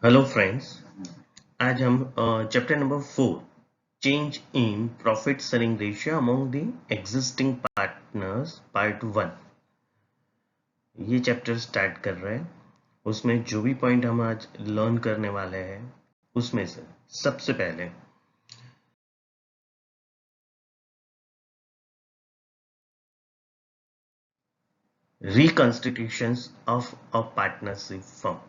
Hello friends. आज हम chapter number 4 change in profit sharing ratio among the existing partners part 1 ये chapter start कर रहे हैं। उसमें जो भी पॉइंट हम आज लर्न करने वाले हैं उसमें से सबसे पहले रिकॉन्स्टिट्यूशंस ऑफ अ पार्टनरशिप फर्म,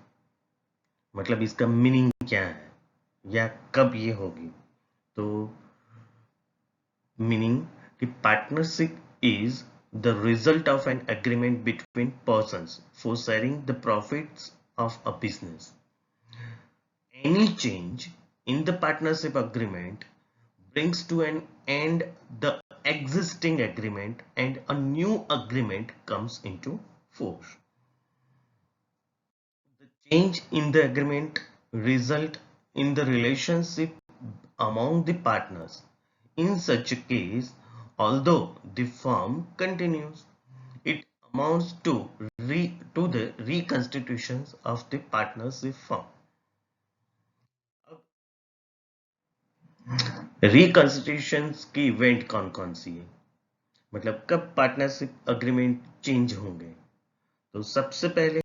मतलब इसका मीनिंग क्या है या कब ये होगी। तो meaning the partnership is the result of an agreement between persons for sharing the profits of a business. Any change in the partnership agreement brings to an end the existing agreement and a new agreement comes into force. The change in the agreement result in the relationship among the partners. In such a case, although the firm continues, it amounts to the reconstitution of the partnership firm. Reconstitution की event कौन कौन सी है, मतलब कब partnership agreement change होंगे। तो सबसे पहले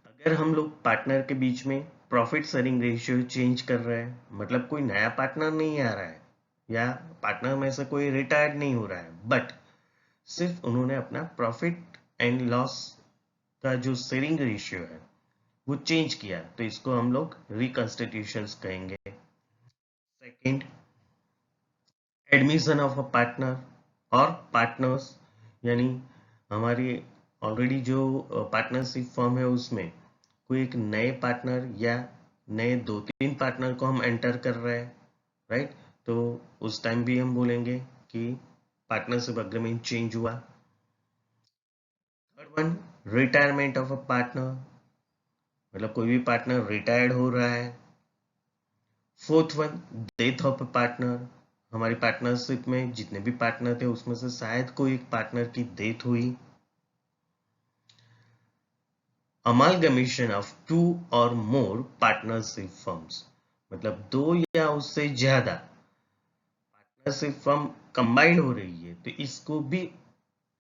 अगर हम लोग पार्टनर के बीच में प्रॉफिट शेयरिंग रेशियो चेंज कर रहे हैं, मतलब कोई नया पार्टनर नहीं आ रहा है या पार्टनर में से कोई रिटायर्ड नहीं हो रहा है, बट सिर्फ उन्होंने अपना प्रॉफिट एंड लॉस का जो शेयरिंग रेशियो है वो चेंज किया, तो इसको हम लोग रिकॉन्स्टिट्यूशन कहेंगे। Second, admission of a partner और पार्टनर्स, यानी हमारी ऑलरेडी जो पार्टनरशिप फॉर्म है उसमें कोई एक नए पार्टनर या नए 2-3 पार्टनर को हम एंटर कर रहे हैं, राइट। तो उस टाइम भी हम बोलेंगे कि पार्टनरशिप अग्रीमेंट चेंज हुआ। Third one, retirement of a partner, मतलब कोई भी पार्टनर रिटायर्ड हो रहा है। Fourth one, death of a partner, हमारी पार्टनरशिप में जितने भी पार्टनर थे उसमें से शायद कोई एक पार्टनर की डेथ हुई। अमालगमेशन ऑफ 2 और मोर पार्टनरशिप फर्म्स, मतलब 2 या उससे ज्यादा पार्टनरशिप फर्म कंबाइंड हो रही है तो इसको भी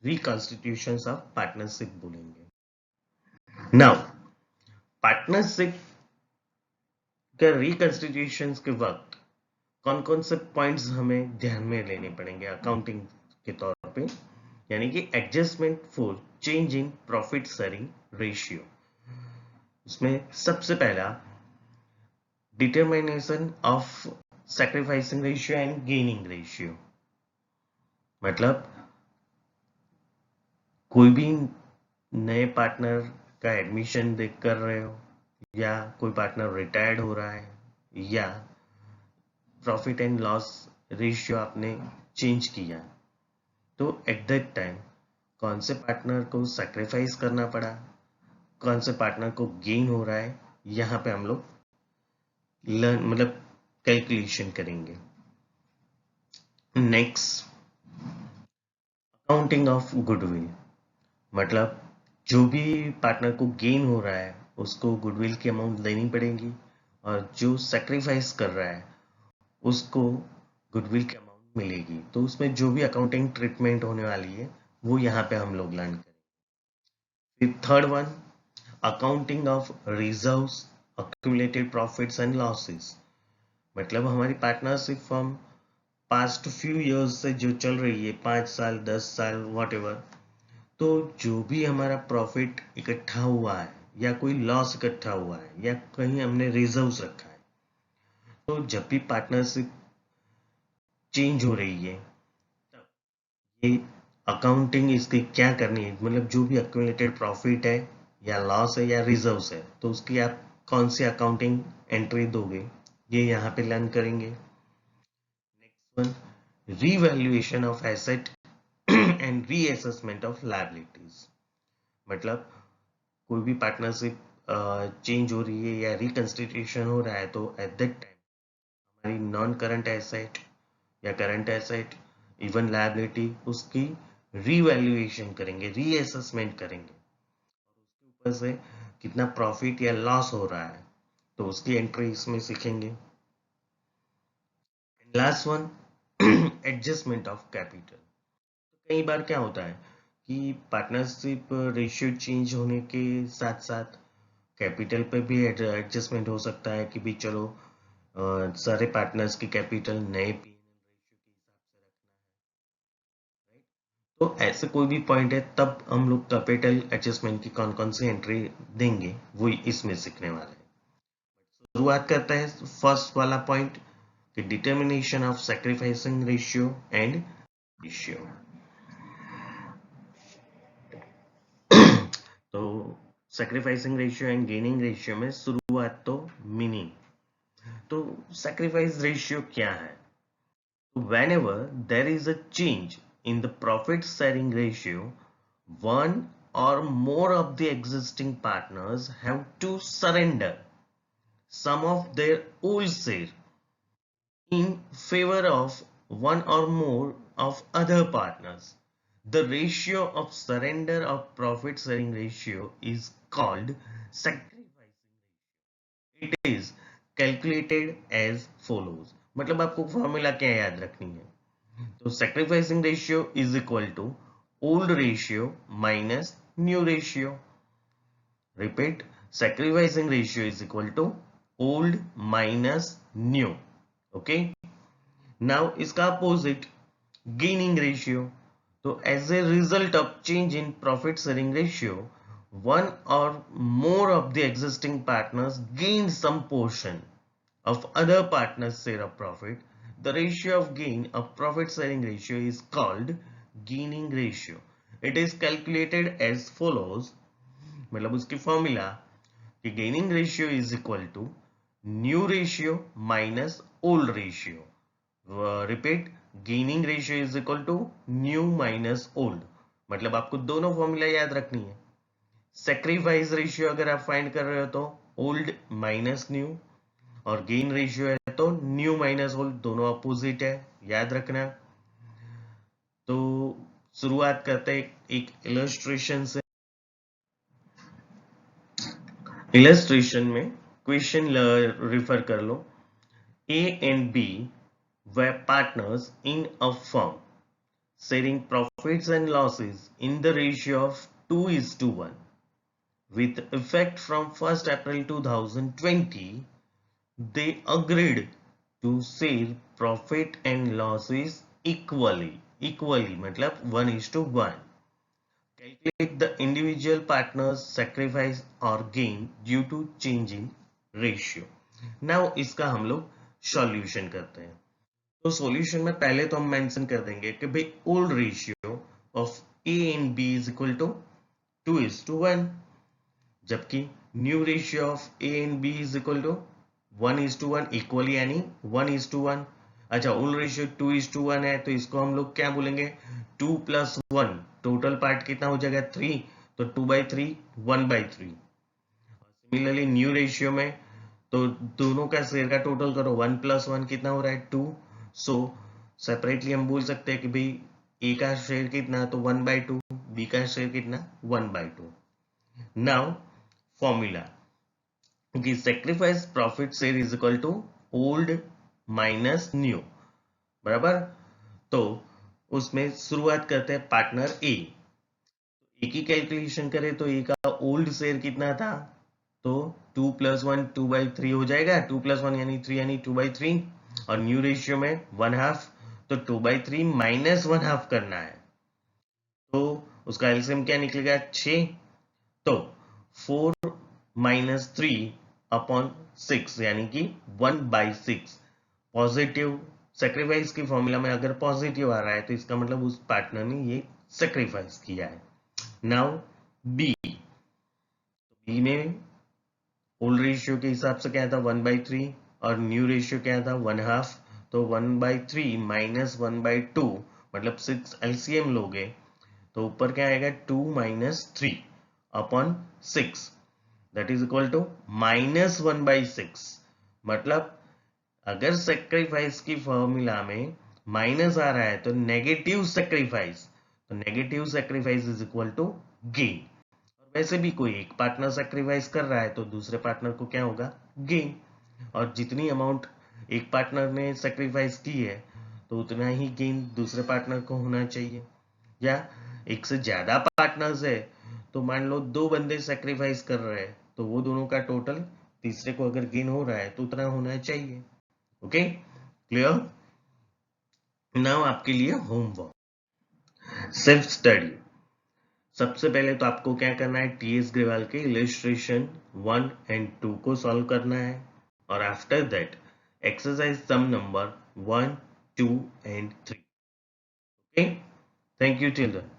रिकॉन्स्टिट्यूशन ऑफ पार्टनरशिप बोलेंगे। नाउ पार्टनरशिप के रिकॉन्स्टिट्यूशन के वक्त कौन कौन से पॉइंट्स हमें ध्यान में लेने पड़ेंगे अकाउंटिंग के तौर पे, यानी कि adjustment for change in profit sharing ratio. उसमें सबसे पहला determination of sacrificing ratio and gaining ratio, मतलब कोई भी नए पार्टनर का एडमिशन देख कर रहे हो या कोई पार्टनर रिटायर्ड हो रहा है या प्रॉफिट एंड लॉस रेशियो आपने चेंज किया, तो एट दैट टाइम कौन से पार्टनर को सैक्रिफाइस करना पड़ा, कौन से पार्टनर को गेन हो रहा है, यहाँ पे हम लोग लर्न मतलब कैलकुलेशन करेंगे। नेक्स्ट, अकाउंटिंग ऑफ गुडविल, मतलब जो भी पार्टनर को गेन हो रहा है उसको गुडविल की अमाउंट देनी पड़ेगी और जो सैक्रिफाइस कर रहा है उसको गुडविल की अमाउंट मिलेगी। तो उसमें जो भी अकाउंटिंग ट्रीटमेंट होने वाली है वो यहाँ पे हम लोग लर्न करेंगे। फिर third one, accounting of reserves, accumulated profits and losses, मतलब हमारी partnership firm past few years से जो चल रही है, 5 साल 10 साल वॉट एवर, तो जो भी हमारा प्रॉफिट इकट्ठा हुआ है या कोई लॉस इकट्ठा हुआ है या कहीं हमने रिजर्व्स रखा है, तो जब भी पार्टनरशिप चेंज हो रही है तब ये अकाउंटिंग इसकी क्या करनी है, मतलब जो भी एक्यूमुलेटेड प्रॉफिट है या लॉस है या रिजर्व्स है तो उसकी आप कौन सी अकाउंटिंग एंट्री दोगे, ये यहाँ पे लर्न करेंगे। Next one, revaluation of asset and reassessment of liabilities, मतलब कोई भी पार्टनरशिप चेंज हो रही है या रिकंस्टिट्यूशन हो रहा है तो एट दैट टाइम हमारी नॉन करंट एसेट या करंट एसेट इवन लायबिलिटी उसकी रीवैल्यूएशन करेंगे, रीअसेसमेंट करेंगे। और उसके ऊपर से कितना प्रॉफिट या लॉस हो रहा है, तो उसकी एंट्री इसमें सीखेंगे। Last one, adjustment of capital. कई बार क्या होता है कि पार्टनरशिप रेशियो चेंज होने के साथ साथ कैपिटल पे भी एडजस्टमेंट हो सकता है कि भी चलो सारे पार्टनर्स की कैपिटल नए पीएनएल रेशियो के हिसाब से रखना है, राइट। तो ऐसे कोई भी पॉइंट है तब हम लोग कैपिटल एडजस्टमेंट की कौन कौन सी एंट्री देंगे वो इसमें सीखने वाले हैं। शुरुआत करते हैं फर्स्ट वाला पॉइंट कि determination of sacrificing ratio and ratio. तो sacrificing ratio and gaining ratio में शुरुआत तो मीनिंग। तो सैक्रिफाइस रेशियो क्या है? Whenever there is a change in the profit sharing ratio, one or more of the existing partners have to surrender some of their old share in favor of one or more of other partners. The ratio of surrender of profit sharing ratio is called sacrificing ratio. It is calculated as follows. मतलब आपको formula क्या याद रखनी है? तो sacrificing ratio is equal to old ratio minus new ratio. Repeat, sacrificing ratio is equal to old minus new. Okay. Now इसका opposite gaining ratio. तो as a result of change in profit sharing ratio, one or more of the existing partners gain some portion of other partners' share of profit. The ratio of gain of profit sharing ratio is called gaining ratio. It is calculated as follows. मतलब उसकी formula कि gaining ratio is equal to new ratio minus old ratio. Repeat, gaining ratio is equal to new minus old. मतलब आपको दोनों formula याद रखनी है। Sacrifice ratio अगर आप फाइंड कर रहे हो तो ओल्ड माइनस न्यू, और गेन रेशियो है तो न्यू माइनस ओल्ड, दोनों अपोजिट है, याद रखना। तो शुरुआत करते हैं एक इलस्ट्रेशन से। इलस्ट्रेशन में क्वेश्चन रिफर कर लो। A and B were partners in a firm, sharing profits and losses in the ratio of 2:1. With effect from 1st April 2020, they agreed to share profit and losses equally. Equally मतलब 1:1. Calculate the individual partner's sacrifice or gain due to change in ratio. Now इसका हम लोग solution करते हैं। तो solution में पहले तो हम मेंशन कर देंगे कि भाई old ratio of A and B is equal to 2:1, जबकि new ratio of A and B is equal to 1:1, equally यानी 1:1। अच्छा, ओल्ड रेशियो 2:1 है तो इसको हम लोग क्या बोलेंगे? 2 + 1, टोटल पार्ट कितना हो जाएगा? 3, तो 2/3 1/3। सिमिलरली न्यू रेशियो में तो दोनों का शेयर का टोटल करो, 1 + 1 कितना हो रहा है? 2। सो सेपरेटली हम बोल सकते हैं कि भाई ए का शेयर कितना, तो 1/2, बी का शेयर कितना, 1/2। नाउ फॉर्मूला कि sacrifice profit share is equal to old minus new, बराबर। तो उसमें शुरुआत करते हैं पार्टनर ए। ए की कैलकुलेशन करें तो ए का ओल्ड शेयर कितना था? तो 2 + 1 2/3 हो जाएगा। 2 + 1 यानी 3 यानी 2/3, और न्यू रेशियो में 1/2, तो 2/3 माइनस 1/2 करना है। तो उसका एलसीएम क्या निकलेगा? 6। तो 4 - 3/6 यानी कि 1/6। पॉजिटिव सेक्रीफाइस की फॉर्मूला में अगर पॉजिटिव आ रहा है तो इसका मतलब उस पार्टनर ने ये सेक्रीफाइस किया है। नाउ बी में ओल्ड रेशियो के हिसाब से क्या था? 1/3, और न्यू रेशियो क्या था? 1/2। तो 1/3 माइनस 1/2 मतलब 6 एलसीएम लोगे तो ऊपर क्या आएगा? 2 - 3/6, दैट इज इक्वल टू -1/6। मतलब अगर सेक्रीफाइस की फॉर्मूला में माइनस आ रहा है तो नेगेटिव सेक्रीफाइस, तो negative sacrifice is equal to gain. वैसे भी कोई एक पार्टनर सेक्रीफाइस कर रहा है तो दूसरे पार्टनर को क्या होगा, गेन। और जितनी अमाउंट एक पार्टनर ने सेक्रीफाइस की है तो उतना ही गेन दूसरे पार्टनर को होना चाहिए। या एक से ज्यादा पार्टनर्स है तो मान लो 2 बंदे सेक्रीफाइस कर रहे हैं तो वो दोनों का टोटल तीसरे को अगर गेन हो रहा है तो उतना होना चाहिए। Okay, clear. नाउ आपके लिए होमवर्क, सेल्फ स्टडी। सबसे पहले तो आपको क्या करना है, टीएस ग्रेवाल के इलस्ट्रेशन 1 एंड 2 को सॉल्व करना है। और after that exercise sum number 1, 2 and 3। Okay, thank you children.